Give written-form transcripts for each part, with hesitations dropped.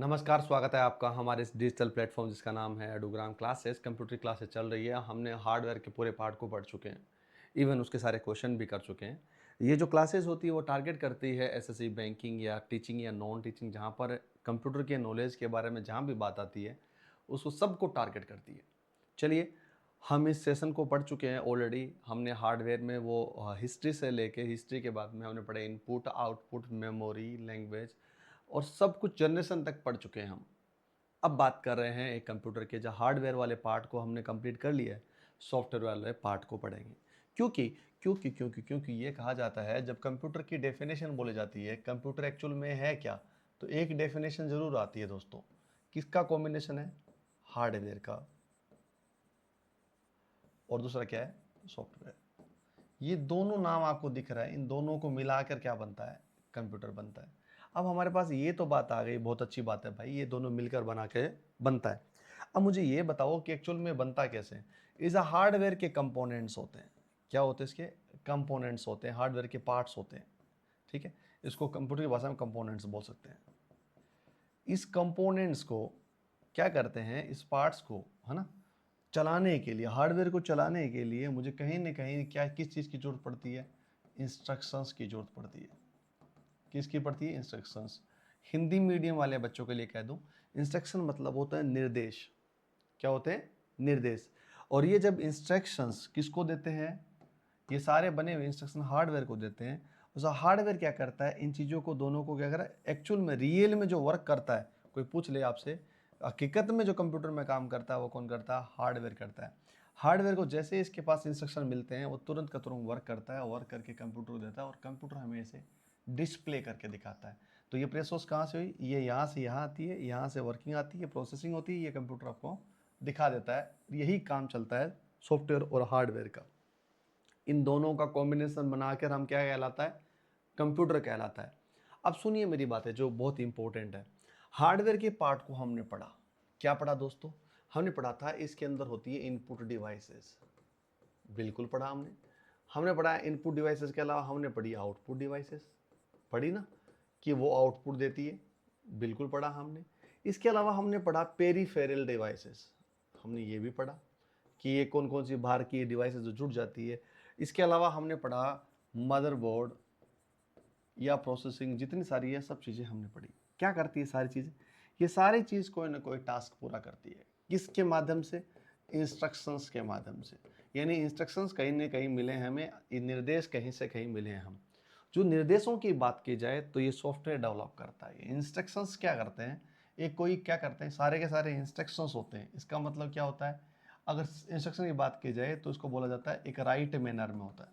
नमस्कार, स्वागत है आपका हमारे इस डिजिटल प्लेटफॉर्म जिसका नाम है एडोग्राम क्लासेस। कंप्यूटर क्लासेस चल रही है। हमने हार्डवेयर के पूरे पार्ट को पढ़ चुके हैं, इवन उसके सारे क्वेश्चन भी कर चुके हैं। ये जो क्लासेस होती है वो टारगेट करती है एसएससी बैंकिंग या टीचिंग या नॉन टीचिंग, जहाँ पर कंप्यूटर के नॉलेज के बारे में जहाँ भी बात आती है उसको सबको टारगेट करती है। चलिए, हम इस सेशन को पढ़ चुके हैं ऑलरेडी। हमने हार्डवेयर में वो हिस्ट्री से लेके हिस्ट्री के बाद में हमने पढ़े इनपुट आउटपुट मेमोरी लैंग्वेज और सब कुछ जनरेशन तक पढ़ चुके हैं हम। अब बात कर रहे हैं एक कंप्यूटर के जो हार्डवेयर वाले पार्ट को हमने कंप्लीट कर लिया है, सॉफ्टवेयर वाले पार्ट को पढ़ेंगे। क्योंकि क्योंकि ये कहा जाता है जब कंप्यूटर की डेफिनेशन बोली जाती है कंप्यूटर एक्चुअल में है क्या, तो एक डेफिनेशन ज़रूर आती है दोस्तों। किसका कॉम्बिनेशन है? हार्डवेयर का, और दूसरा क्या है? सॉफ्टवेयर। ये दोनों नाम आपको दिख रहा है, इन दोनों को मिलाकर क्या बनता है? कंप्यूटर बनता है। अब हमारे पास ये तो बात आ गई, बहुत अच्छी बात है भाई, ये दोनों मिलकर बना के बनता है। अब मुझे ये बताओ कि एक्चुअल में बनता कैसे है? इस हार्डवेयर के कंपोनेंट्स होते हैं। क्या होते हैं इसके? कंपोनेंट्स होते हैं, हार्डवेयर के पार्ट्स होते हैं। ठीक है, इसको कंप्यूटर की भाषा में कंपोनेंट्स बोल सकते हैं। इस कंपोनेंट्स को क्या करते हैं, इस पार्ट्स को, है ना, चलाने के लिए, हार्डवेयर को चलाने के लिए मुझे कहीं ना कहीं क्या किस चीज़ की ज़रूरत पड़ती है? इंस्ट्रक्शंस की ज़रूरत पड़ती है। किसकी पड़ती है? इंस्ट्रक्शंस। हिंदी मीडियम वाले बच्चों के लिए कह दूं, इंस्ट्रक्शन मतलब होता है निर्देश। क्या होते हैं? निर्देश। और ये जब इंस्ट्रक्शंस किसको देते हैं? ये सारे बने हुए इंस्ट्रक्शन हार्डवेयर को देते हैं। उस हार्डवेयर क्या करता है? इन चीज़ों को दोनों को क्या करा, एक्चुअल में रियल में जो वर्क करता है, कोई पूछ ले आपसे, हकीकत में जो कंप्यूटर में काम करता है वो कौन करता है? हार्डवेयर करता है। हार्डवेयर को जैसे ही इसके पास इंस्ट्रक्शन मिलते हैं वो तुरंत का तुरंत वर्क करता है, वर्क करके कंप्यूटर को देता है और कंप्यूटर हमें इसे डिस्प्ले करके दिखाता है। तो ये प्रोसेस कहाँ से हुई? ये यहाँ से यहाँ आती है, यहाँ से वर्किंग आती है, प्रोसेसिंग होती है, ये कंप्यूटर आपको दिखा देता है। यही काम चलता है सॉफ्टवेयर और हार्डवेयर का। इन दोनों का कॉम्बिनेशन बनाकर हम क्या कहलाता है? कंप्यूटर कहलाता है। अब सुनिए मेरी बात है जो बहुत इंपॉर्टेंट है। हार्डवेयर के पार्ट को हमने पढ़ा। क्या पढ़ा दोस्तों? हमने पढ़ा था इसके अंदर होती है इनपुट डिवाइसेस। बिल्कुल पढ़ा हमने। हमने पढ़ा इनपुट डिवाइसेस के अलावा हमने पढ़ी आउटपुट डिवाइसेस। पढ़ी ना, कि वो आउटपुट देती है। बिल्कुल पढ़ा हमने। इसके अलावा हमने पढ़ा पेरीफेरल डिवाइसेस। हमने ये भी पढ़ा कि ये कौन कौन सी बाहर की डिवाइसेस जो जुड़ जाती है। इसके अलावा हमने पढ़ा मदरबोर्ड या प्रोसेसिंग, जितनी सारी है सब चीज़ें हमने पढ़ी। क्या करती है सारी चीज़ें? ये सारी चीज़ कोई ना कोई टास्क पूरा करती है। किसके माध्यम से? इंस्ट्रक्शंस के माध्यम से। यानी इंस्ट्रक्शंस कहीं ना कहीं मिले हैं हमें, ये निर्देश कहीं से कहीं मिले हैं हम। जो निर्देशों की बात की जाए तो ये सॉफ्टवेयर डेवलप करता है। इंस्ट्रक्शंस क्या करते हैं? एक कोई क्या करते हैं, सारे के सारे इंस्ट्रक्शंस होते हैं। इसका मतलब क्या होता है? अगर इंस्ट्रक्शन की बात की जाए तो इसको बोला जाता है एक राइट मैनर में होता है।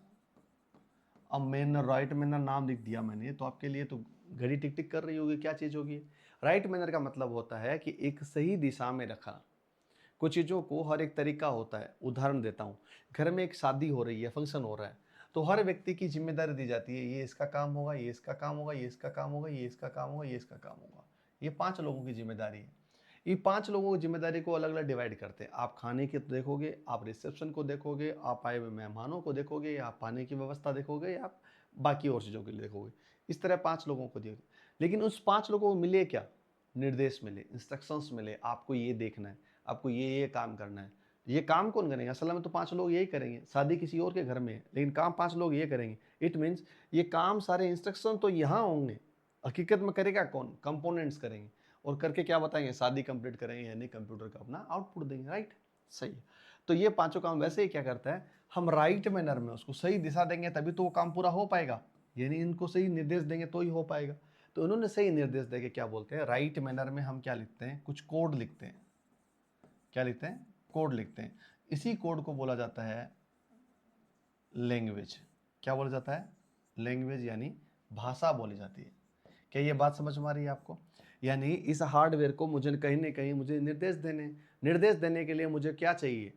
अब मैनर, राइट मैनर नाम लिख दिया मैंने तो आपके लिए तो घड़ी टिक टिक कर रही होगी, क्या चीज़ होगी? राइट मैनर का मतलब होता है कि एक सही दिशा में रखा। कुछ चीज़ों को हर एक तरीका होता है। उदाहरण देता हूँ, घर में एक शादी हो रही है, फंक्शन हो रहा है, तो हर व्यक्ति की जिम्मेदारी दी जाती है, ये इसका काम होगा, ये इसका काम होगा, ये इसका काम होगा, ये इसका काम होगा, ये इसका काम होगा। ये 5 लोगों की जिम्मेदारी है। ये 5 लोगों की जिम्मेदारी को अलग अलग डिवाइड करते हैं। आप खाने के देखोगे, आप रिसेप्शन को देखोगे, आप आए हुए मेहमानों को देखोगे, या आप पानी की व्यवस्था देखोगे, या आप बाकी और चीज़ों के लिए देखोगे। इस तरह 5 लोगों को दिए। लेकिन उस 5 लोगों को मिले क्या? निर्देश मिले, इंस्ट्रक्शंस मिले, आपको ये देखना है, आपको ये काम करना है। ये काम कौन करेंगे? असल में तो 5 लोग यही करेंगे। शादी किसी और के घर में है, लेकिन काम 5 लोग ये करेंगे। इट मीन्स ये काम सारे इंस्ट्रक्शन तो यहाँ होंगे, हकीकत में करेगा कौन? कंपोनेंट्स करेंगे। और करके क्या बताएंगे? शादी कंप्लीट करेंगे, यानी कंप्यूटर का अपना आउटपुट देंगे। राइट, सही है। तो ये पांचों काम वैसे ही क्या करता है, हम राइट मैनर में उसको सही दिशा देंगे तभी तो वो काम पूरा हो पाएगा। यानी इनको सही निर्देश देंगे तो ही हो पाएगा। तो उन्होंने सही निर्देश देके क्या बोलते हैं, राइट मैनर में हम क्या लिखते हैं? कुछ कोड लिखते हैं। क्या लिखते हैं? कोड लिखते हैं। इसी कोड को बोला जाता है लैंग्वेज। क्या बोला जाता है? लैंग्वेज, यानी भाषा बोली जाती है। क्या ये बात समझ में आ रही है आपको? यानी इस हार्डवेयर को मुझे कहीं ना कहीं मुझे निर्देश देने के लिए मुझे क्या चाहिए?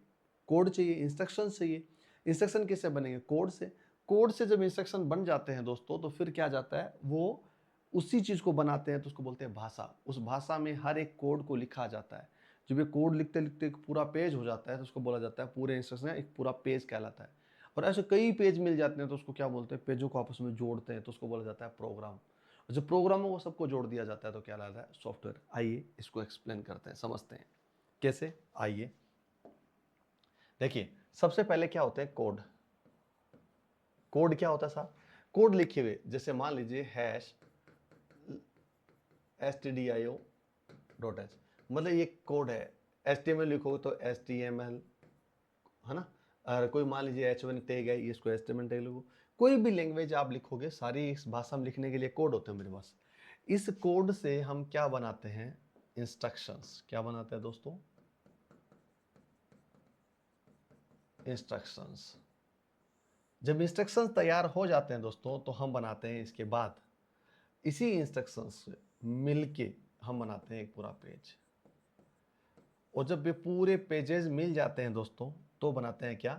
कोड चाहिए, इंस्ट्रक्शन चाहिए। इंस्ट्रक्शन किससे बनेंगे? कोड से। कोड से जब इंस्ट्रक्शन बन जाते हैं दोस्तों, तो फिर क्या जाता है, वो उसी चीज़ को बनाते हैं तो उसको बोलते हैं भाषा। उस भाषा में हर एक कोड को लिखा जाता है। जब ये कोड लिखते लिखते एक पूरा पेज हो जाता है तो उसको बोला जाता है, पूरे इंस्ट्रक्शन एक पूरा पेज कहलाता है। और ऐसे कई पेज मिल जाते हैं तो उसको क्या बोलते हैं? पेजों को आपस में जोड़ते हैं तो उसको बोला जाता है प्रोग्राम। जो प्रोग्राम हो वो सबको जोड़ दिया जाता है तो क्या लगता है सॉफ्टवेयर। आइए इसको एक्सप्लेन करते हैं, समझते हैं कैसे। आइए देखिए, सबसे पहले क्या होता है कोड। कोड क्या होता है साहब? कोड लिखे हुए, जैसे मान लीजिए हैश stdio.h, मतलब ये कोड है। HTML लिखो तो HTML, है ना। और कोई मान लीजिए H1 टैग है, इसको HTML टैग लिखो। कोई भी लैंग्वेज आप लिखोगे, सारी इस भाषा में लिखने के लिए कोड होते हैं मेरे पास। इस कोड से हम क्या बनाते हैं? इंस्ट्रक्शंस। क्या बनाते हैं दोस्तों? इंस्ट्रक्शंस। जब इंस्ट्रक्शंस तैयार हो जाते हैं दोस्तों, तो हम बनाते हैं इसके बाद इसी इंस्ट्रक्शंस से मिलके हम बनाते हैं एक पूरा पेज। और जब ये पूरे पेजेस मिल जाते हैं दोस्तों, तो बनाते हैं क्या?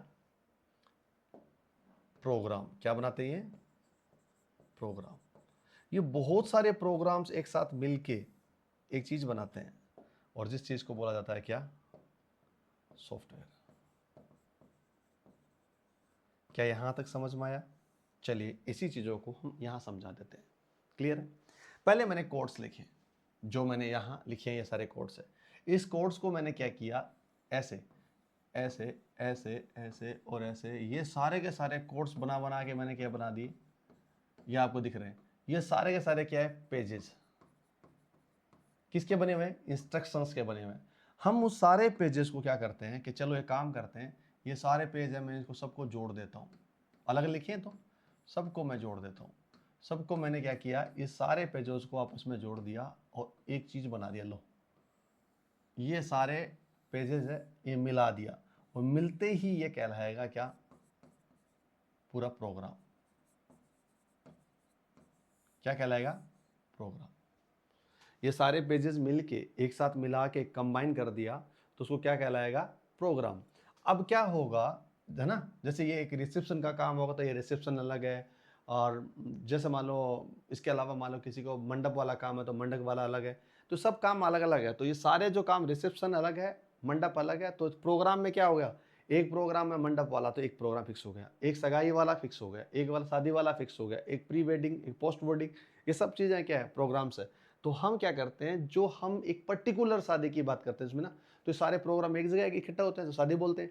प्रोग्राम। क्या बनाते हैं? प्रोग्राम। ये बहुत सारे प्रोग्राम्स एक साथ मिलके एक चीज बनाते हैं, और जिस चीज को बोला जाता है क्या? सॉफ्टवेयर। क्या यहां तक समझ में आया? चलिए इसी चीजों को हम यहां समझा देते हैं। क्लियर है? पहले मैंने कोड्स लिखे, जो मैंने यहां लिखे हैं ये सारे कोड्स है। इस कोड्स को मैंने क्या किया? ऐसे ऐसे ऐसे ऐसे और ऐसे, ये सारे के सारे कोड्स बना बना के मैंने क्या बना दिए? ये आपको दिख रहे हैं, ये सारे के सारे क्या है? पेजेस। किसके बने हुए हैं? इंस्ट्रक्शंस के बने हुए हैं। हम उस सारे पेजेस को क्या करते हैं कि चलो एक काम करते हैं, ये सारे पेज है, मैं इसको सबको जोड़ देता हूँ। अलग लिखे तो सबको मैं जोड़ देता हूँ। सबको मैंने क्या किया? ये सारे पेजेस को आपस में जोड़ दिया और एक चीज बना दिया। लो, ये सारे पेजेस है, ये मिला दिया, और मिलते ही ये कहलाएगा क्या? पूरा प्रोग्राम। क्या कहलाएगा? प्रोग्राम। ये सारे पेजेस मिलके एक साथ मिला के कंबाइन कर दिया, तो उसको क्या कहलाएगा? प्रोग्राम। अब क्या होगा, है ना, जैसे ये एक रिसेप्शन का काम होगा तो ये रिसेप्शन अलग है, और जैसे मान लो इसके अलावा मान लो किसी को मंडप वाला काम है तो मंडप वाला अलग है। तो सब काम अलग अलग है, तो ये सारे जो काम, रिसेप्शन अलग है, मंडप अलग है, तो प्रोग्राम में क्या हो गया? एक प्रोग्राम में मंडप वाला तो एक प्रोग्राम फिक्स हो गया, एक सगाई वाला फिक्स हो गया, एक वाला शादी वाला फिक्स हो गया, एक प्री वेडिंग, एक पोस्ट वेडिंग, ये सब चीज़ें क्या है? प्रोग्राम्स है। तो हम क्या करते हैं, जो हम एक पर्टिकुलर शादी की बात करते हैं इसमें ना, तो सारे प्रोग्राम एक जगह इकट्ठा होते हैं तो शादी बोलते हैं।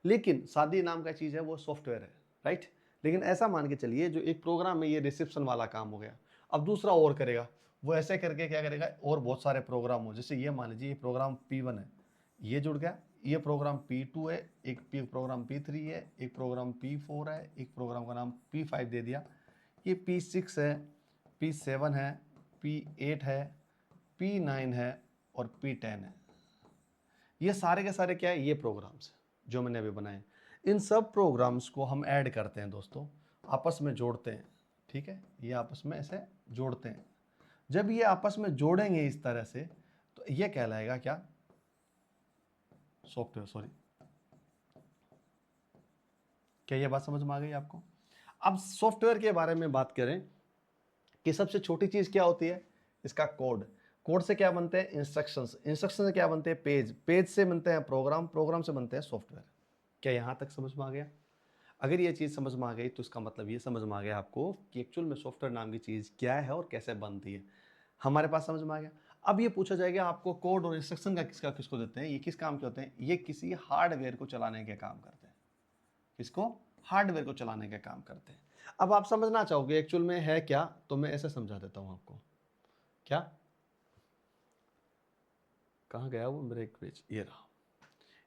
लेकिन शादी नाम का चीज़ है वो सॉफ्टवेयर है, राइट। लेकिन ऐसा मान के चलिए, जो एक प्रोग्राम में ये रिसेप्शन वाला काम हो गया, अब दूसरा और करेगा, वो ऐसे करके क्या करेगा? और बहुत सारे प्रोग्राम हो, जैसे ये मान लीजिए ये प्रोग्राम P1 है, ये जुड़ गया, ये प्रोग्राम P2 है, एक प्रोग्राम P3 है, एक प्रोग्राम P4 है, एक प्रोग्राम का नाम P5 दे दिया, ये P6 है, P7 है, P8 है, P9 है, और P10 है। ये सारे के सारे क्या है? ये प्रोग्राम्स जो मैंने अभी बनाए। इन सब प्रोग्राम्स को हम ऐड करते हैं दोस्तों, आपस में जोड़ते हैं। ठीक है, ये आपस में ऐसे जोड़ते हैं। जब ये आपस में जोड़ेंगे इस तरह से, तो ये कहलाएगा क्या? सॉफ्टवेयर। सॉरी, क्या ये बात समझ में आ गई आपको? अब सॉफ्टवेयर के बारे में बात करें कि सबसे छोटी चीज क्या होती है? इसका कोड। कोड से क्या बनते हैं? इंस्ट्रक्शंस। इंस्ट्रक्शन से क्या बनते हैं? पेज। पेज से बनते हैं प्रोग्राम। प्रोग्राम से बनते हैं सॉफ्टवेयर। क्या यहां तक समझ में आ गया? अगर ये चीज समझ में आ गई तो इसका मतलब ये समझ में आ गया आपको कि एक्चुअल में सॉफ्टवेयर नाम की चीज क्या है और कैसे बनती है। हमारे पास समझ में आ गया। अब ये पूछा जाएगा आपको कोड और इंस्ट्रक्शन का किसका किसको देते हैं, ये किस काम के होते हैं? ये किसी हार्डवेयर को चलाने के काम करते हैं। किसको? हार्डवेयर को चलाने का काम करते हैं। अब आप समझना चाहोगे एक्चुअल में है क्या, तो मैं ऐसे समझा देता हूं आपको। क्या? कहाँ गया वो मेरा एक पेज? ये रहा,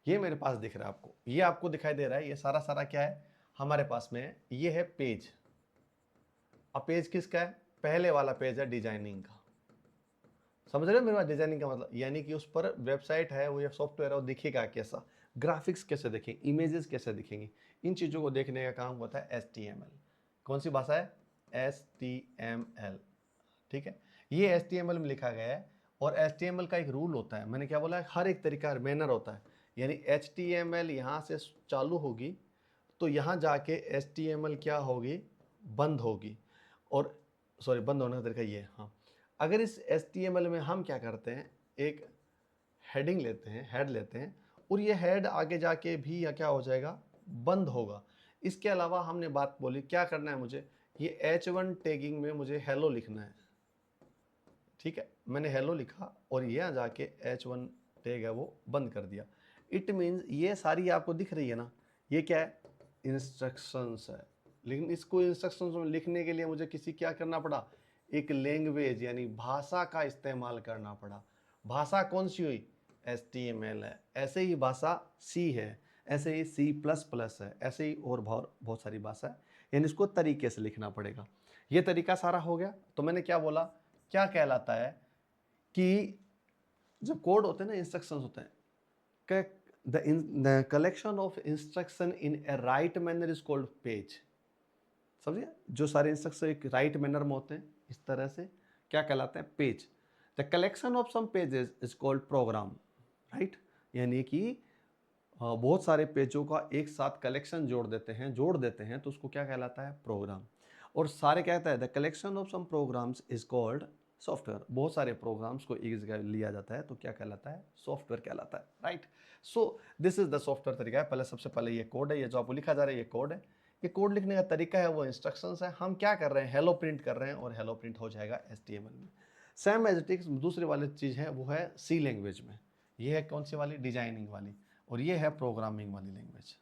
ये मेरे पास दिख रहा है आपको, ये आपको दिखाई दे रहा है, ये सारा सारा क्या है हमारे पास में? ये है पेज। अब पेज किसका है? पहले वाला पेज है डिजाइनिंग का। समझ रहे हो मेरे पास डिजाइनिंग का मतलब? यानी कि उस पर वेबसाइट है, वो ये सॉफ्टवेयर है, वो दिखेगा कैसा, ग्राफिक्स कैसे दिखेंगे, इमेजेस कैसे दिखेंगी, इन चीज़ों को देखने का काम होता है HTML। कौन सी भाषा है? HTML। ठीक है, ये HTML में लिखा गया है, और HTML का एक रूल होता है, मैंने क्या बोला है? हर एक तरीका मैनर होता है। यानी HTML यहाँ से चालू होगी तो यहाँ जाके HTML क्या होगी? बंद होगी। और सॉरी, बंद होने का तरीका ये है, हाँ। अगर इस HTML में हम क्या करते हैं, एक हेडिंग लेते हैं, हेड लेते हैं, और ये हेड आगे जाके भी या क्या हो जाएगा? बंद होगा। इसके अलावा हमने बात बोली क्या करना है मुझे? ये H1 टैगिंग में मुझे हेलो लिखना है। ठीक है, मैंने हेलो लिखा और यहाँ जाके H1 टैग है वो बंद कर दिया। इट मीन्स ये सारी आपको दिख रही है ना, ये क्या है, इंस्ट्रक्शंस है। लेकिन इसको इंस्ट्रक्शंस में लिखने के लिए मुझे किसी क्या करना पड़ा, एक लैंग्वेज यानी भाषा का इस्तेमाल करना पड़ा। भाषा कौन सी हुई, HTML है। ऐसे ही भाषा C है, ऐसे ही C++ है, ऐसे ही और बहुत सारी भाषा है, यानी इसको तरीके से लिखना पड़ेगा। ये तरीका सारा हो गया। तो मैंने क्या बोला, क्या कहलाता है कि जब कोड होते हैं ना, इंस्ट्रक्शंस होते हैं, the collection of instruction in A right manner is called page. समझिए, जो सारे इंस्ट्रक्शन एक राइट मैनर में होते हैं इस तरह से, क्या कहलाते हैं, page. The collection of some pages is called program, right. यानी कि बहुत सारे पेजों का एक साथ कलेक्शन जोड़ देते हैं तो उसको क्या कहलाता है, प्रोग्राम। और सारे कहता है the collection of some programs is called software. बहुत सारे प्रोग्राम्स को एक जगह लिया जाता है तो क्या कहलाता है, सॉफ्टवेयर कहलाता है, right. So this is the software तरीका है। पहले सबसे पहले ये कोड है, ये जो आपको लिखा जा रहा है ये कोड है। ये कोड लिखने का तरीका है वो इंस्ट्रक्शंस है। हम क्या कर रहे हैं, हेलो प्रिंट कर रहे हैं और हेलो प्रिंट हो जाएगा HTML में। सेम एज इट इज दूसरी वाली चीज़ है वो है C लैंग्वेज में। ये है कौन सी वाली, डिजाइनिंग वाली, और ये है प्रोग्रामिंग वाली लैंग्वेज,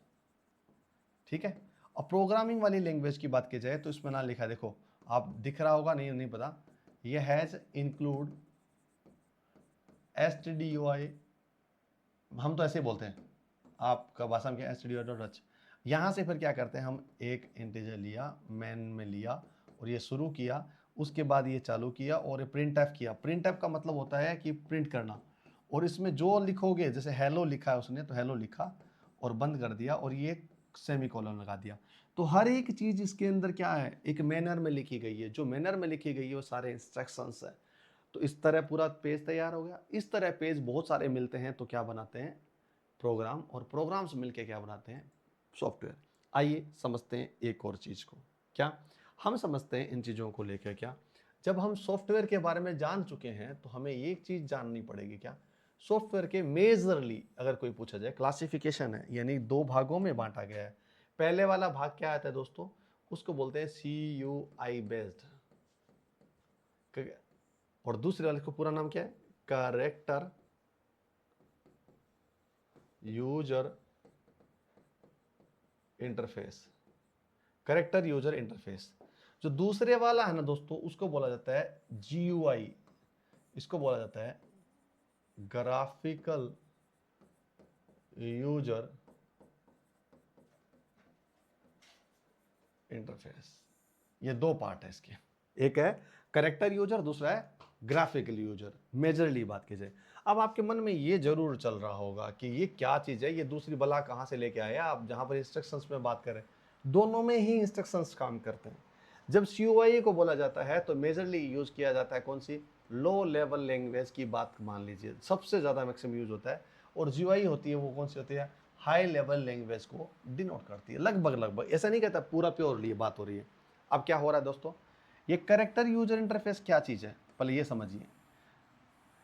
ठीक है। और प्रोग्रामिंग वाली लैंग्वेज की बात की जाए तो इसमें ना लिखा है, देखो आप दिख रहा होगा, नहीं पता, ये हैज इंक्लूड stdui, हम तो ऐसे ही बोलते हैं, आपका भाषा में क्या, stdui.h। यहाँ से फिर क्या करते हैं, हम एक इंटीजर लिया, मैन में लिया और ये शुरू किया, उसके बाद ये चालू किया और प्रिंट एफ किया। प्रिंट एफ का मतलब होता है कि प्रिंट करना, और इसमें जो लिखोगे, जैसे हेलो लिखा है उसने तो हेलो लिखा और बंद कर दिया और ये सेमीकोलन लगा दिया। तो हर एक चीज़ इसके अंदर क्या है, एक मैनर में लिखी गई है। जो मैनर में लिखी गई है वो सारे इंस्ट्रक्शंस है। तो इस तरह पूरा पेज तैयार हो गया। इस तरह पेज बहुत सारे मिलते हैं तो क्या बनाते हैं, प्रोग्राम, और प्रोग्राम्स मिलके क्या बनाते हैं, सॉफ्टवेयर। आइए समझते हैं एक और चीज़ को। क्या हम समझते हैं इन चीज़ों को लेकर, क्या जब हम सॉफ्टवेयर के बारे में जान चुके हैं तो हमें एक चीज़ जाननी पड़ेगी, क्या सॉफ्टवेयर के मेजरली अगर कोई पूछा जाए, क्लासिफिकेशन है, यानी दो भागों में बांटा गया है। पहले वाला भाग क्या आता है दोस्तों, उसको बोलते हैं CUI बेस्ड, और दूसरे वाले को पूरा नाम क्या है, character user interface. Character user interface. जो दूसरे वाला है ना दोस्तों, उसको बोला जाता है GUI, इसको बोला जाता है ग्राफिकल यूजर इंटरफेस। ये दो पार्ट है इसके, एक है करेक्टर यूजर, दूसरा है ग्राफिकल यूजर। मेजरली बात की जाए, अब आपके मन में ये जरूर चल रहा होगा कि ये क्या चीज़ है, ये दूसरी बला कहाँ से लेके आया आप, जहाँ पर इंस्ट्रक्शंस में बात करें, दोनों में ही इंस्ट्रक्शंस काम करते हैं। जब CUI को बोला जाता है तो मेजरली यूज किया जाता है कौन सी, लो लेवल लैंग्वेज की बात मान लीजिए, सबसे ज़्यादा मैक्सिमम यूज होता है। और GUI होती है वो कौन सी होती है, हाई लेवल लैंग्वेज को डिनोट करती है। लगभग, ऐसा नहीं कहता पूरा प्योरली बात हो रही है। अब क्या हो रहा है दोस्तों, ये करेक्टर यूजर इंटरफेस क्या चीज़ है, पहले ये समझिए।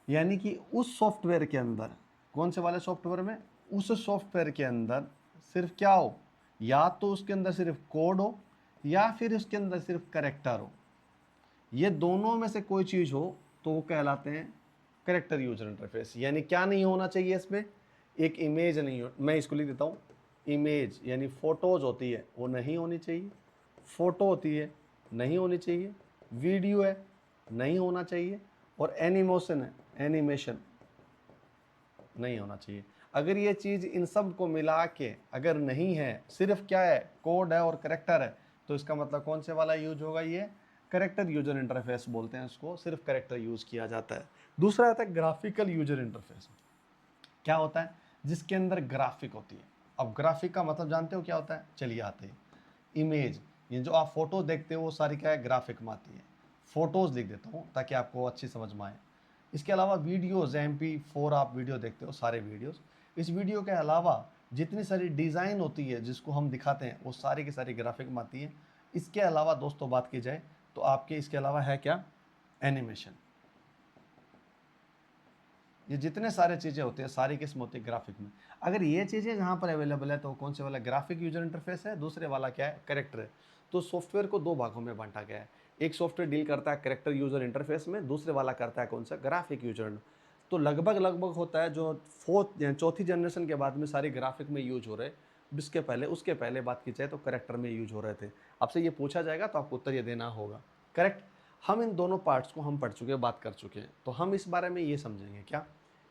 यानी कि उस सॉफ्टवेयर के अंदर, कौन से वाले सॉफ्टवेयर में, उस सॉफ्टवेयर के अंदर सिर्फ क्या हो, या तो उसके अंदर सिर्फ कोड हो या फिर उसके अंदर सिर्फ करेक्टर हो। ये दोनों में से कोई चीज़ हो तो वो कहलाते हैं करेक्टर यूजर इंटरफेस। यानी क्या नहीं होना चाहिए इसमें, एक इमेज नहीं हो, मैं इसको लिख देता हूँ, इमेज यानी फोटोज होती है वो नहीं होनी चाहिए, फोटो होती है नहीं होनी चाहिए, वीडियो है नहीं होना चाहिए, और एनिमेशन है, एनिमेशन नहीं होना चाहिए। अगर ये चीज़ इन सब को मिला के अगर नहीं है, सिर्फ क्या है, कोड है और करेक्टर है, तो इसका मतलब कौन से वाला यूज होगा, ये करेक्टर यूजर इंटरफेस बोलते हैं उसको, सिर्फ करेक्टर यूज किया जाता है। दूसरा आता है ग्राफिकल यूजर इंटरफेस। क्या होता है, जिसके अंदर ग्राफिक होती है। अब ग्राफिक का मतलब जानते हो क्या होता है, चलिए आते हैं। इमेज, ये जो आप फोटो देखते हो वो सारी क्या है, ग्राफिक में आती है। फोटोज लिख देता हूँ ताकि आपको अच्छी समझ में आए। इसके अलावा वीडियोज़, MP4 आप वीडियो देखते हो, सारे वीडियोज़। इस वीडियो के अलावा जितनी सारी डिज़ाइन होती है जिसको हम दिखाते हैं वो सारी की सारी ग्राफिक में आती है। इसके अलावा दोस्तों बात की जाए तो आपके इसके अलावा है क्या, एनिमेशन। ये जितने सारे चीज़ें होती है सारी किस्म होती है ग्राफिक में। अगर ये चीज़ें जहाँ पर अवेलेबल है तो कौन से वाला ग्राफिक यूजर इंटरफेस है, दूसरे वाला क्या है, करेक्टर है। तो सॉफ्टवेयर को दो भागों में बांटा गया है। एक सॉफ्टवेयर डील करता है कैरेक्टर यूजर इंटरफेस में, दूसरे वाला करता है कौन सा, ग्राफिक यूजर। तो लगभग होता है जो फोर्थ या चौथी जनरेशन के बाद में सारे ग्राफिक में यूज हो रहे हैं। उसके पहले बात की जाए तो करेक्टर में यूज हो रहे थे। आपसे ये पूछा जाएगा तो आपको उत्तर ये देना होगा। करेक्ट। हम इन दोनों पार्ट्स को हम पढ़ चुके हैं, बात कर चुके हैं, तो हम इस बारे में ये समझेंगे क्या,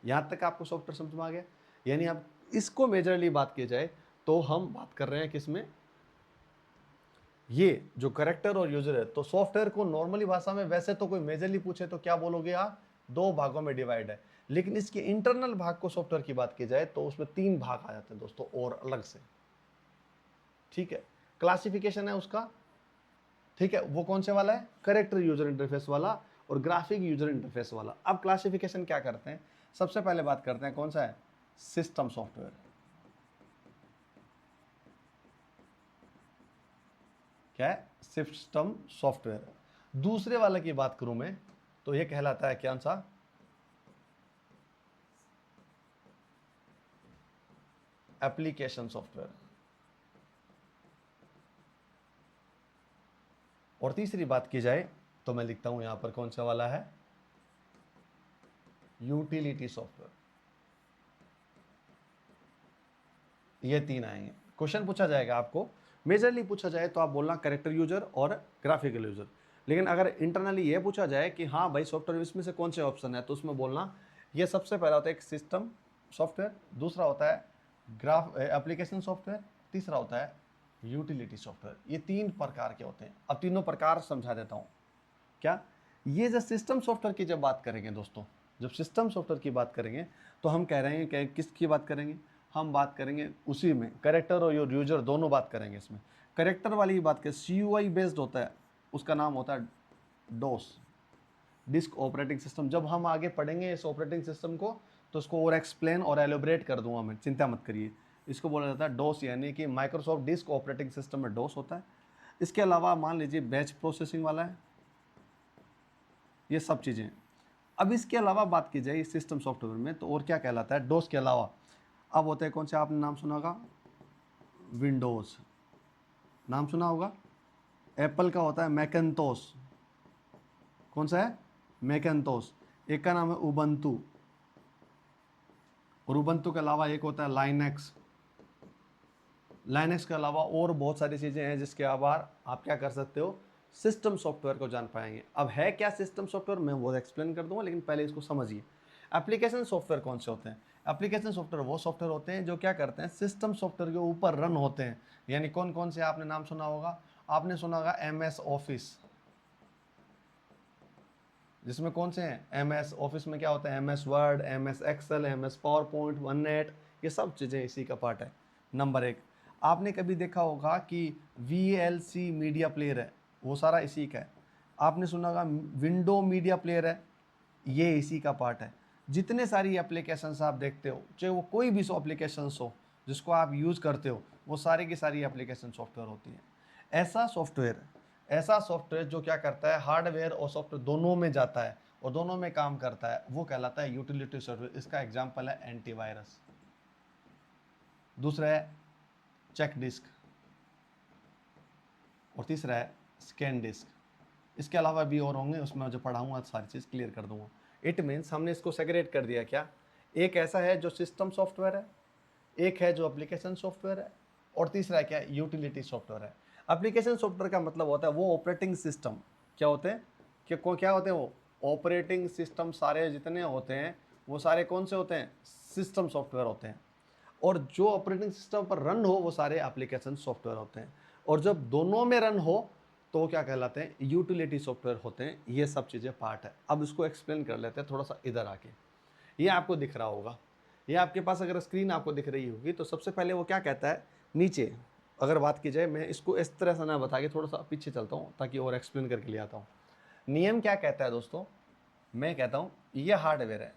यहाँ तक आपको सॉफ्टवेयर समझ में आ गया। यानी आप इसको मेजरली बात की जाए तो हम बात कर रहे हैं किसमें, ये जो करेक्टर और यूजर है। तो सॉफ्टवेयर को नॉर्मली भाषा में वैसे तो कोई मेजरली पूछे तो क्या बोलोगे आप, दो भागों में डिवाइड है। लेकिन इसके इंटरनल भाग को सॉफ्टवेयर की बात की जाए तो उसमें तीन भाग आ जाते हैं दोस्तों, और अलग से। ठीक है, क्लासिफिकेशन है उसका। ठीक है, वो कौन से वाला है, करेक्टर यूजर इंटरफेस वाला और ग्राफिक यूजर इंटरफेस वाला। अब क्लासिफिकेशन क्या करते हैं, सबसे पहले बात करते हैं कौन सा है, सिस्टम सॉफ्टवेयर। क्या है, सिस्टम सॉफ्टवेयर। दूसरे वाले की बात करूं मैं तो ये कहलाता है क्या सा, एप्लीकेशन सॉफ्टवेयर। और तीसरी बात की जाए तो मैं लिखता हूं यहां पर कौन सा वाला है, यूटिलिटी सॉफ्टवेयर। ये तीन आएंगे। क्वेश्चन पूछा जाएगा आपको, मेजरली पूछा जाए तो आप बोलना करेक्टर यूजर और ग्राफिकल यूजर। लेकिन अगर इंटरनली ये पूछा जाए कि हाँ भाई सॉफ्टवेयर इसमें से कौन से ऑप्शन है, तो उसमें बोलना ये सबसे पहला होता है एक सिस्टम सॉफ्टवेयर, दूसरा होता है ग्राफ एप्लीकेशन सॉफ्टवेयर, तीसरा होता है यूटिलिटी सॉफ्टवेयर। ये तीन प्रकार के होते हैं। अब तीनों प्रकार समझा देता हूँ। क्या, ये जो सिस्टम सॉफ्टवेयर की जब बात करेंगे दोस्तों, जब सिस्टम सॉफ्टवेयर की बात करेंगे तो हम कह रहे हैं कि किसकी बात करेंगे, हम बात करेंगे उसी में करेक्टर और यूजर दोनों बात करेंगे इसमें। करेक्टर वाली बात करें, CUI बेस्ड होता है, उसका नाम होता है डोस, डिस्क ऑपरेटिंग सिस्टम। जब हम आगे पढ़ेंगे इस ऑपरेटिंग सिस्टम को तो उसको और एक्सप्लेन और एलोबरेट कर दूंगा मैं, चिंता मत करिए। इसको बोला जाता है डोस, यानी कि माइक्रोसॉफ्ट डिस्क ऑपरेटिंग सिस्टम में डोस होता है। इसके अलावा मान लीजिए बैच प्रोसेसिंग वाला है, ये सब चीज़ें। अब इसके अलावा बात की जाए सिस्टम सॉफ्टवेयर में तो और क्या कहलाता है डोस के अलावा, अब होते हैं कौन से, आपने नाम सुना होगा विंडोज़, नाम सुना होगा। एप्पल का होता है मैकेंतोस, कौन सा है, मैकेंतोस। एक का नाम है उबंटू, और उबंटू के अलावा एक होता है लाइनेक्स। लाइनेक्स के अलावा और बहुत सारी चीज़ें हैं जिसके आभार आप क्या कर सकते हो, सिस्टम सॉफ्टवेयर को जान पाएंगे। अब है क्या सिस्टम सॉफ्टवेयर, मैं वो एक्सप्लेन कर दूंगा, लेकिन पहले इसको समझिए। एप्लीकेशन सॉफ्टवेयर कौन से होते हैं, एप्लीकेशन सॉफ्टवेयर वो सॉफ्टवेयर होते हैं जो क्या करते हैं, सिस्टम सॉफ्टवेयर के ऊपर रन होते हैं। यानी कौन कौन से आपने नाम सुना होगा, आपने सुना होगा MS ऑफिस, जिसमें कौन से हैं, MS ऑफिस में क्या होता है, MS Word, MS Excel, MS PowerPoint, OneNote, ये सब चीज़ें इसी का पार्ट है। नंबर एक, आपने कभी देखा होगा कि VLC मीडिया प्लेयर है, वो सारा इसी का है। आपने सुना होगा विंडो मीडिया प्लेयर है, ये इसी का पार्ट है। जितने सारी एप्लीकेशंस आप देखते हो, चाहे वो कोई भी सो एप्लीकेशंस हो जिसको आप यूज़ करते हो, वो सारी की सारी एप्लीकेशन सॉफ्टवेयर होती है। ऐसा सॉफ्टवेयर जो क्या करता है, हार्डवेयर और सॉफ्टवेयर दोनों में जाता है और दोनों में काम करता है, वो कहलाता है यूटिलिटी सॉफ्टवेयर। इसका एग्जांपल है एंटीवायरस। दूसरा है चेक डिस्क, और तीसरा है स्कैन डिस्क। इसके अलावा भी और होंगे, उसमें जो पढ़ाऊंगा सारी चीज़ क्लियर कर दूंगा। इट मीन्स हमने इसको सेग्रेट कर दिया क्या, एक ऐसा है जो सिस्टम सॉफ्टवेयर है, एक है जो एप्लीकेशन सॉफ्टवेयर है, और तीसरा क्या है, यूटिलिटी सॉफ्टवेयर है। एप्लीकेशन सॉफ्टवेयर का मतलब होता है वो ऑपरेटिंग सिस्टम, क्या होते हैं, क्या होते हैं वो ऑपरेटिंग सिस्टम, सारे जितने होते हैं वो सारे कौन से होते हैं, सिस्टम सॉफ्टवेयर होते हैं। और जो ऑपरेटिंग सिस्टम पर रन हो वो सारे एप्लीकेशन सॉफ्टवेयर होते हैं। और जब दोनों में रन हो तो वो क्या कहलाते हैं, यूटिलिटी सॉफ्टवेयर होते हैं। ये सब चीज़ें पार्ट है। अब इसको एक्सप्लेन कर लेते हैं थोड़ा सा इधर आके। ये आपको दिख रहा होगा, ये आपके पास अगर स्क्रीन आपको दिख रही होगी तो सबसे पहले वो क्या कहता है, नीचे अगर बात की जाए, मैं इसको इस तरह से ना बता के थोड़ा सा पीछे चलता हूँ ताकि और एक्सप्लेन करके ले आता हूँ। नियम क्या कहता है दोस्तों, मैं कहता हूँ ये हार्डवेयर है,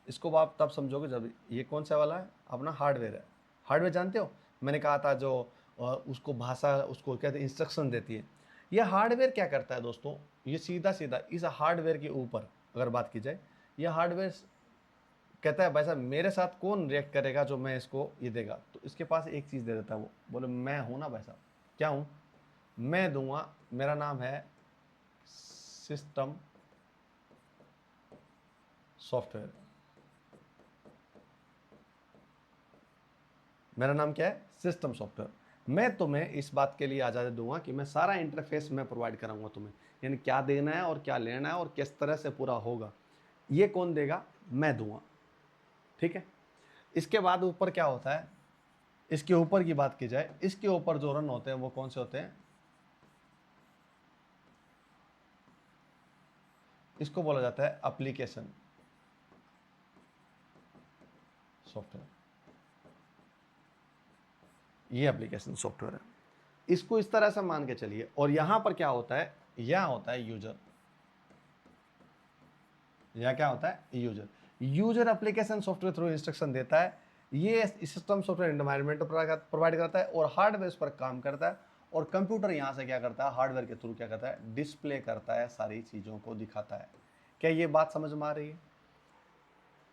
इसको आप तब समझोगे जब ये कौन सा वाला है, अपना हार्डवेयर है। हार्डवेयर जानते हो, मैंने कहा था जो उसको भाषा, उसको कहते हैं इंस्ट्रक्शन देती है। ये हार्डवेयर क्या करता है दोस्तों, ये सीधा सीधा इस हार्डवेयर के ऊपर अगर बात की जाए, ये हार्डवेयर कहता है भाई साहब मेरे साथ कौन रिएक्ट करेगा जो मैं इसको ये देगा, तो इसके पास एक चीज़ दे देता है, वो बोले मैं हूँ ना भाई साहब, क्या हूँ, मैं दूंगा, मेरा नाम है सिस्टम सॉफ्टवेयर। मेरा नाम क्या है? System software. मैं तुम्हें इस बात के लिए आज़ादी दूंगा कि मैं सारा इंटरफेस मैं प्रोवाइड कराऊंगा तुम्हें, यानी क्या देना है और क्या लेना है और किस तरह से पूरा होगा, ये कौन देगा? मैं दूंगा। ठीक है। इसके बाद ऊपर क्या होता है, इसके ऊपर की बात की जाए, इसके ऊपर जो रन होते हैं वो कौन से होते हैं? इसको बोला जाता है एप्लीकेशन सॉफ्टवेयर। ये एप्लीकेशन सॉफ्टवेयर है। इसको इस तरह से मान के चलिए। और यहां पर क्या होता है? यहां होता है यूजर। यहां क्या होता है? User. User application software through instruction देता है। ये सिस्टम सॉफ्टवेयर एनवायरनमेंट प्रोवाइड करता है और हार्डवेयर पर काम करता है। और कंप्यूटर यहां से क्या करता है? हार्डवेयर के थ्रू क्या करता है? डिस्प्ले करता है, सारी चीजों को दिखाता है। क्या ये बात समझ में आ रही है?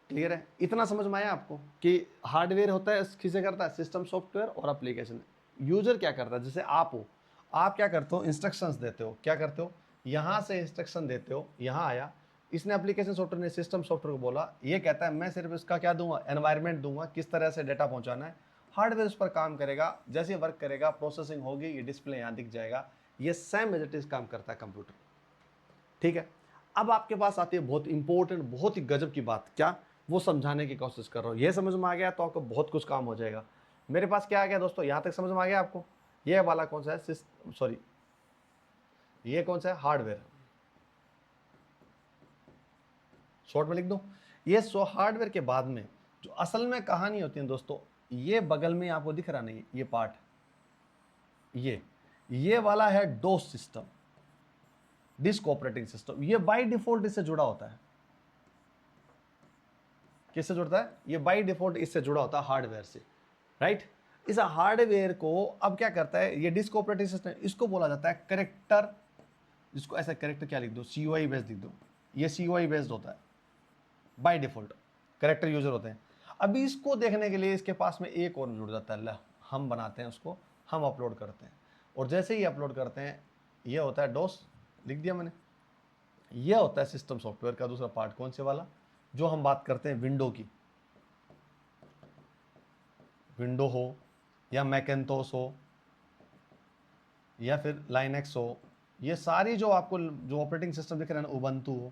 क्लियर है? इतना समझ में आया आपको कि हार्डवेयर होता है, किसे करता है? सिस्टम सॉफ्टवेयर और एप्लीकेशन। यूजर क्या करता है? जैसे आप हो, आप क्या करते हो? इंस्ट्रक्शंस देते हो। क्या करते हो? यहां से इंस्ट्रक्शन देते हो, यहां आया, इसने एप्लीकेशन सॉफ्टवेयर ने सिस्टम सॉफ्टवेयर को बोला, ये कहता है मैं सिर्फ इसका क्या दूंगा? एनवायरनमेंट दूंगा, किस तरह से डेटा पहुंचाना है। हार्डवेयर उस पर काम करेगा, जैसे वर्क करेगा, प्रोसेसिंग होगी, ये डिस्प्ले यहां दिख जाएगा। ये सेम एज इट इज काम करता है कंप्यूटर। ठीक है। अब आपके पास आती है बहुत इंपॉर्टेंट, बहुत ही गजब की बात। क्या? वो समझाने की कोशिश कर रहा हूं। ये समझ में आ गया तो आपको बहुत कुछ काम हो जाएगा। मेरे पास क्या आ गया दोस्तों? यहां तक समझ में आ गया आपको? ये वाला कौन सा है? सॉरी, ये कौन सा है? हार्डवेयर। शॉर्ट में लिख दो। ये हार्डवेयर के बाद में जो असल में कहानी होती है दोस्तों, ये बगल में आपको दिख रहा नहीं, ये पार्ट, ये वाला है डोस सिस्टम, डिस्क ऑपरेटिंग सिस्टम। ये बाय डिफॉल्ट इससे जुड़ा होता है। किससे जुड़ता है? ये बाय डिफॉल्ट इससे जुड़ा होता है, हार्डवेयर से। राइट। इस हार्डवेयर को अब क्या करता है? ये डिस्क ऑपरेटिंग सिस्टम, इसको बोला जाता है करेक्टर। जिसको ऐसा करेक्टर क्या लिख दो? CUI बेस्ड लिख दो। ये CUI बेस्ड होता है बाय डिफॉल्ट, करेक्टर यूजर होते हैं। अभी इसको देखने के लिए इसके पास में एक और जुड़ जाता है, हम बनाते हैं उसको, हम अपलोड करते हैं। और जैसे ही अपलोड करते हैं, ये होता है डोस, लिख दिया मैंने। ये होता है सिस्टम सॉफ्टवेयर का दूसरा पार्ट। कौन से वाला? जो हम बात करते हैं विंडो की, विंडो हो या मैकेंटोस हो या फिर लाइनक्स हो, ये सारी जो आपको जो ऑपरेटिंग सिस्टम दिख रहे हैं ना, उबंटू हो,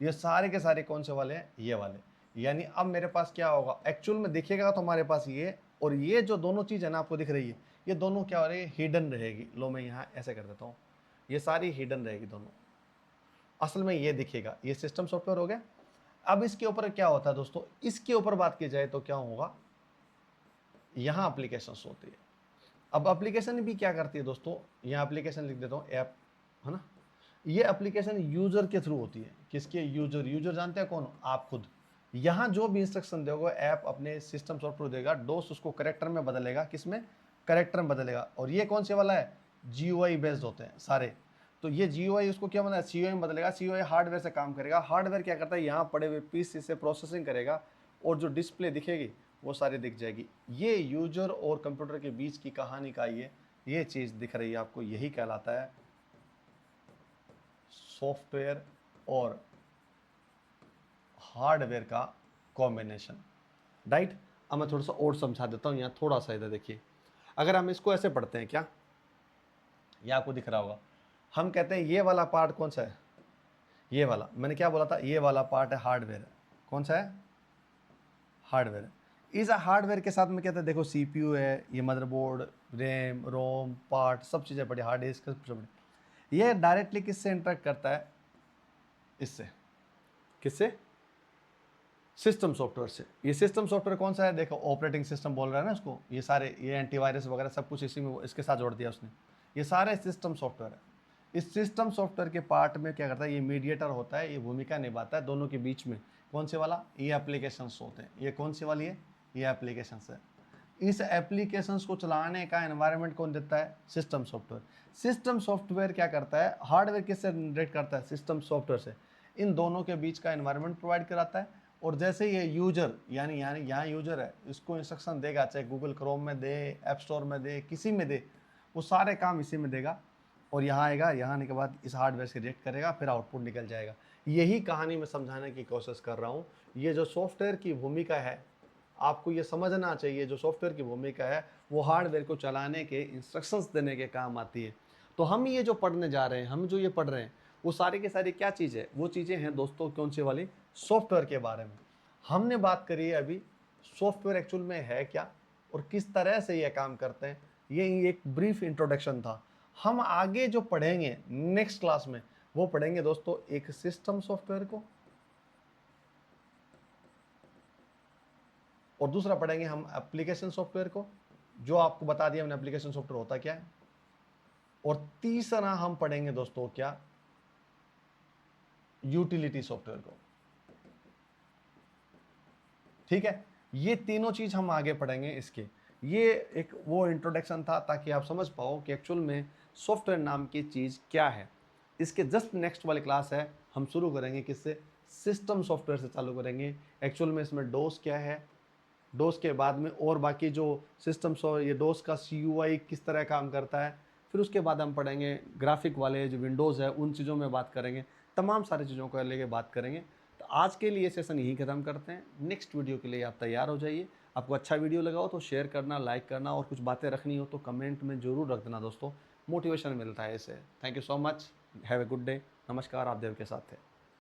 ये सारे के सारे कौन से वाले हैं? ये वाले। यानी अब मेरे पास क्या होगा? एक्चुअल में दिखेगा तो हमारे पास ये और ये जो दोनों चीज़ है ना आपको दिख रही है, ये दोनों क्या हो रही है? हिडन रहेगी। लो मैं यहाँ ऐसे कर देता हूँ, ये सारी हिडन रहेगी दोनों। असल में ये दिखेगा, ये सिस्टम सॉफ्टवेयर हो गया। अब इसके ऊपर क्या होता है दोस्तों? इसके ऊपर बात की जाए तो क्या होगा? यहाँ एप्लीकेशन होती है। अब एप्लीकेशन भी क्या करती है दोस्तों? यहाँ एप्लीकेशन लिख देता हूँ, ऐप, है ना। ये एप्लीकेशन यूजर के थ्रू होती है। किसके? यूजर। यूजर जानते हैं कौन? आप खुद। यहाँ जो भी इंस्ट्रक्शन दोगे, ऐप अपने सिस्टम सॉफ्टवेयर देगा, डोस उसको करेक्टर में बदलेगा। किसमें? करेक्टर में बदलेगा। और ये कौन से वाला है? GUI बेस्ड होते हैं सारे। तो ये GUI उसको क्या बना? CUI में बदलेगा। CUI हार्डवेयर से काम करेगा। हार्डवेयर क्या करता है? यहाँ पड़े हुए PC से प्रोसेसिंग करेगा और जो डिस्प्ले दिखेगी वो सारी दिख जाएगी। ये यूजर और कंप्यूटर के बीच की कहानी का ये चीज़ दिख रही है आपको, यही कहलाता है सॉफ्टवेयर और हार्डवेयर का कॉम्बिनेशन। राइट। अब मैं थोड़ा सा और समझा देता हूँ। यहाँ थोड़ा सा इधर देखिए, अगर हम इसको ऐसे पढ़ते हैं, क्या ये आपको दिख रहा होगा? हम कहते हैं ये वाला पार्ट कौन सा है? ये वाला। मैंने क्या बोला था? ये वाला पार्ट है हार्डवेयर। कौन सा है? हार्डवेयर। इस हार्डवेयर के साथ में कहते हैं, देखो CPU है, ये मदरबोर्ड, रैम, रोम, पार्ट, सब चीज़ें पड़ी, हार्ड डिस्क सब पड़ी। ये डायरेक्टली किससे इंटरेक्ट करता है? इससे। किससे? सिस्टम सॉफ्टवेयर से। ये सिस्टम सॉफ्टवेयर कौन सा है? देखो ऑपरेटिंग सिस्टम बोल रहा है ना इसको, ये सारे, ये एंटीवायरस वगैरह सब कुछ इसी में इसके साथ जोड़ दिया उसने। ये सारे सिस्टम सॉफ्टवेयर है। इस सिस्टम सॉफ्टवेयर के पार्ट में क्या करता है? ये मीडिएटर होता है, ये भूमिका निभाता है दोनों के बीच में। कौन से वाला? ये एप्लीकेशंस होते हैं। ये कौन सी वाली है? ये एप्लीकेशंस है। इस एप्लीकेशंस को चलाने का एनवायरनमेंट कौन देता है? System software. सिस्टम सॉफ्टवेयर क्या करता है? हार्डवेयर किससे जनरेट करता है? सिस्टम सॉफ्टवेयर से। इन दोनों के बीच का एनवायरनमेंट प्रोवाइड कराता है। और जैसे ये यूजर, यानी यहाँ यूजर है, इसको इंस्ट्रक्शन देगा, चाहे गूगल क्रोम में दे, ऐप स्टोर में दे, किसी में दे, वो सारे काम इसी में देगा। और यहाँ आएगा, यहाँ आने के बाद इस हार्डवेयर से रिएक्ट करेगा, फिर आउटपुट निकल जाएगा। यही कहानी मैं समझाने की कोशिश कर रहा हूँ। ये जो सॉफ्टवेयर की भूमिका है, आपको ये समझना चाहिए, जो सॉफ्टवेयर की भूमिका है वो हार्डवेयर को चलाने के, इंस्ट्रक्शंस देने के काम आती है। तो हम ये जो पढ़ने जा रहे हैं, हम जो ये पढ़ रहे हैं, वो सारी की सारी क्या चीज़ है? वो चीज़ें हैं दोस्तों कौन सी वाली? सॉफ्टवेयर के बारे में। हमने बात करी है अभी सॉफ्टवेयर एक्चुअल में है क्या और किस तरह से ये काम करते हैं। ये एक ब्रीफ इंट्रोडक्शन था। हम आगे जो पढ़ेंगे नेक्स्ट क्लास में, वो पढ़ेंगे दोस्तों एक सिस्टम सॉफ्टवेयर को, और दूसरा पढ़ेंगे हम एप्लीकेशन सॉफ्टवेयर को, जो आपको बता दिया हमने एप्लीकेशन सॉफ्टवेयर होता क्या है। और तीसरा हम पढ़ेंगे दोस्तों क्या? यूटिलिटी सॉफ्टवेयर को। ठीक है, ये तीनों चीज हम आगे पढ़ेंगे इसके। ये एक वो इंट्रोडक्शन था ताकि आप समझ पाओ कि एक्चुअल में सॉफ्टवेयर नाम की चीज क्या है। इसके जस्ट नेक्स्ट वाली क्लास है, हम शुरू करेंगे किससे? सिस्टम सॉफ्टवेयर से चालू करेंगे। एक्चुअल में इसमें डोस क्या है, डोस के बाद में और बाकी जो सिस्टम्स हो, ये डोस का CUI किस तरह काम करता है। फिर उसके बाद हम पढ़ेंगे ग्राफिक वाले जो विंडोज़ है उन चीज़ों में बात करेंगे, तमाम सारी चीज़ों को लेके बात करेंगे। तो आज के लिए सेशन यही ख़त्म करते हैं। नेक्स्ट वीडियो के लिए आप तैयार हो जाइए। आपको अच्छा वीडियो लगा हो तो शेयर करना, लाइक करना, और कुछ बातें रखनी हो तो कमेंट में ज़रूर रख देना दोस्तों, मोटिवेशन मिलता है इससे। Thank you so much, have a good day. नमस्कार, आप देव के साथ थे।